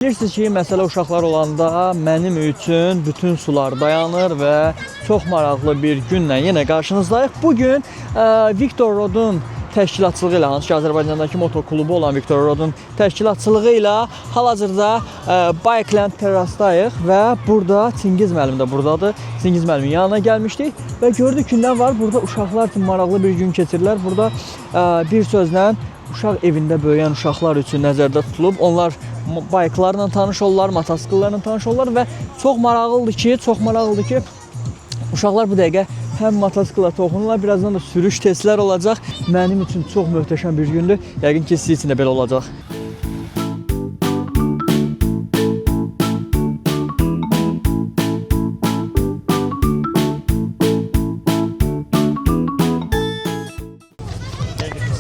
Bilirsiniz ki, məsələ uşaqlar olanda mənim üçün bütün sular dayanır və çox maraqlı bir günlə yenə qarşınızdayıq. Bugün Victor Rod'un təşkilatçılığı ilə, hansı ki Azərbaycandakı motoklubu olan Victor Rod'un təşkilatçılığı ilə hal-hazırda Bikeland terrasdayıq və burada Çingiz müəllim də buradadır. Çingiz müəllimin yanına gəlmişdik və gördük ki, nə var? Burada uşaqlar üçün maraqlı bir gün keçirirlər. Burada bir sözlə uşaq evində böyüyən uşaqlar üçün nəzərdə tutulub. Onlar bayqlarla tanış olurlar, motosikletlərlə tanış olurlar və çox maraqlıdır ki, uşaqlar bu dəqiqə həm motosikletə toxunurlar, birazdan da sürüş testlər olacaq. Mənim üçün çox möhtəşəm bir gündür. Yəqin ki, sizin üçün də belə olacaq.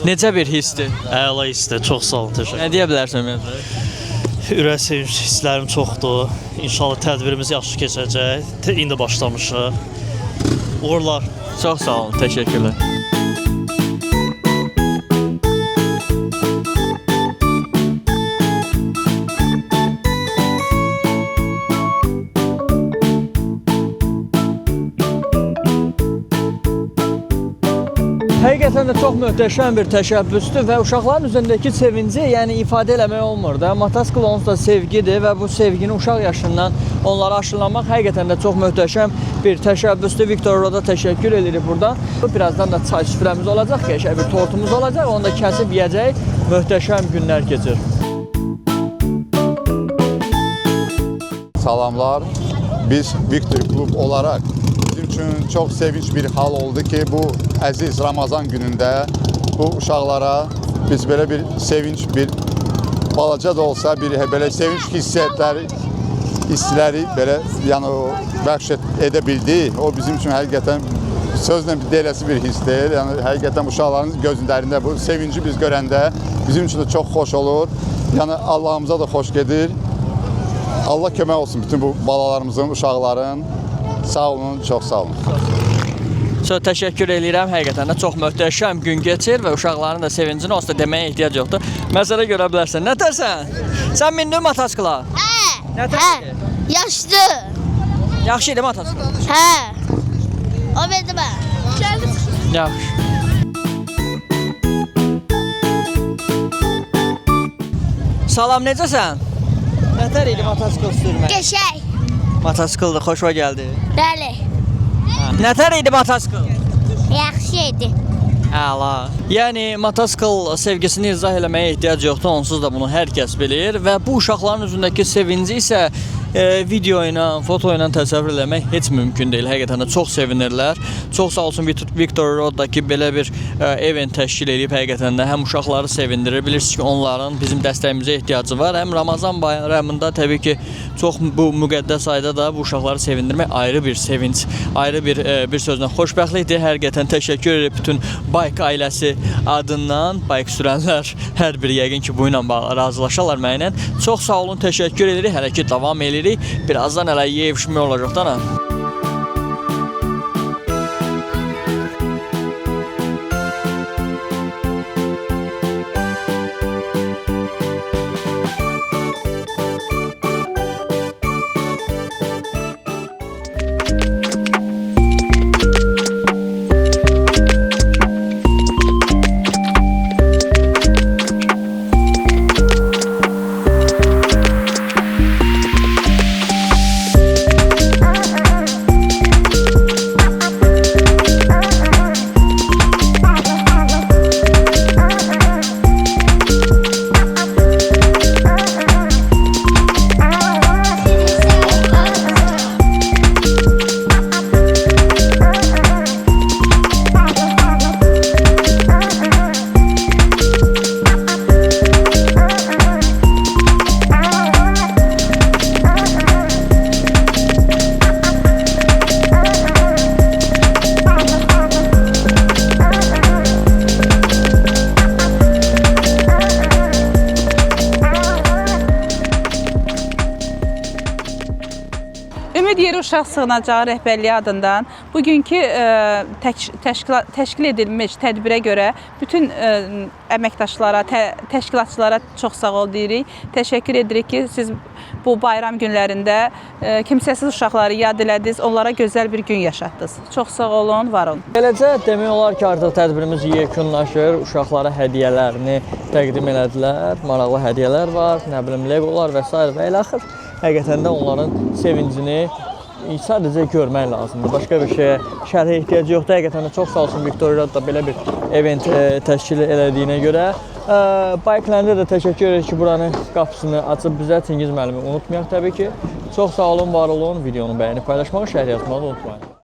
Necə bir hissdir? Əla hissdir, çox sağ olun, təşəkkür. Nə deyə bilərsən ümumiyyətlə? Ürək sevinç hisslərim çoxdur. İnşallah tədbirimiz yaxşı keçəcək. İndi başlamışıq. Uğurlar. Çox sağ olun, təşəkkürlər. Həqiqətən də çox möhtəşəm bir təşəbbüsdür və uşaqların üzərindəki sevinci, yəni ifadə eləmək olmur da. Motosiklet onsuz da sevgidir və bu sevgini uşaq yaşından onlara aşılamaq həqiqətən də çox möhtəşəm bir təşəbbüsdür. Victor Rod'a təşəkkür edirik buradan. Birazdan da çay süfrəmiz olacaq, qəşəng bir tortumuz olacaq, onu da kəsib yeyəcək. Möhtəşəm günlər keçir. Salamlar. Biz Victor Klub olarak bizim için çok sevinç bir hal oldu ki bu əziz Ramazan günündə bu uşaqlara biz belə bir sevinç, bir balaca da olsa bir belə sevinç hissləri belə yəni bəxş edə bildi. O bizim üçün həqiqətən sözlə deyiləsi bir hissdir. Yəni həqiqətən uşaqların gözlərində bu sevinci biz görəndə bizim üçün də çox xoş olur. Yəni Allahımıza da xoş gedir. Allah kömək olsun bütün bu balalarımızın, uşaqların. Sağ olun, çox sağ olun. Çox təşəkkür edirəm. Həqiqətən də çox möhtəşəm gün keçir və uşaqların da sevincini onsuz da deməyə ehtiyac yoxdur. Məsələ görə bilərsən. Nətərsən? Sən mindin motosikla? Hə. Nətər? Yaşlı. Yaxşı idi motosikla. Hə. O benim. Gəldi. Yaxşı. Salam, necəsən? Nətər idi motosikl sürmək? Qəşəng. Motosikl xoşuma gəldi. Bəli. Nətər idi motosikl? Yaxşı idi. Əla. Yəni motosikl sevgisini izah eləməyə ehtiyac yoxdur, onsuz da bunu hər kəs bilir və bu uşaqların üzündəki sevinci isə video ilə, foto ilə təsəvvür eləmək heç mümkün deyil. Həqiqətən də çox sevinirlər. Çox sağ olsun Victor Rod'da ki, belə bir event təşkil edib həqiqətən də həm uşaqları sevindirir. Bilirsiniz ki, onların bizim dəstəyimizə ehtiyacı var. Həm Ramazan bayramında təbii ki, çox bu müqəddəs ayda da bu uşaqları sevindirmək ayrı bir sevinç, ayrı bir sözlə xoşbəxtlikdir. Həqiqətən təşəkkür edirəm bütün Bike ailəsi adından. Bike sürənlər hər biri yəqin ki, bu ilə razılaşarlar mənimlə. Çox sağ olun, təşəkkür edirik. Hələ ki, davam edirik. Birazdan hələ yeyib-içmək olacaq da. Ümid Yeri Uşaq Sığınacağı rəhbərliyi adından bugünkü təşkil edilmiş tədbirə görə bütün əməkdaşlara, təşkilatçılara çox sağ ol deyirik. Təşəkkür edirik ki, siz bu bayram günlərində kimsəsiz uşaqları yad elədiniz, onlara gözəl bir gün yaşatdınız. Çox sağ olun, var olun. Beləcə demək olar ki, artıq tədbirimiz yekunlaşır. Uşaqlara hədiyyələrini təqdim elədilər. Maraqlı hədiyyələr var, nə bilim, legolar və s. və ilə axır. Həqiqətən də onların sevincini sadəcə görmək lazımdır. Başqa bir şeyə şərhə ehtiyacı yoxdur. Həqiqətən də çox sağ olsun Viktoria da belə bir event təşkil elədiyinə görə. Bikeland'e də təşəkkür edirik ki, buranın qapısını açıb bizə Çingiz müəllimi unutmayaq təbii ki. Çox sağ olun, var olun. Videonu bəyənib paylaşmağı, şərh yazmağı da unutmayın.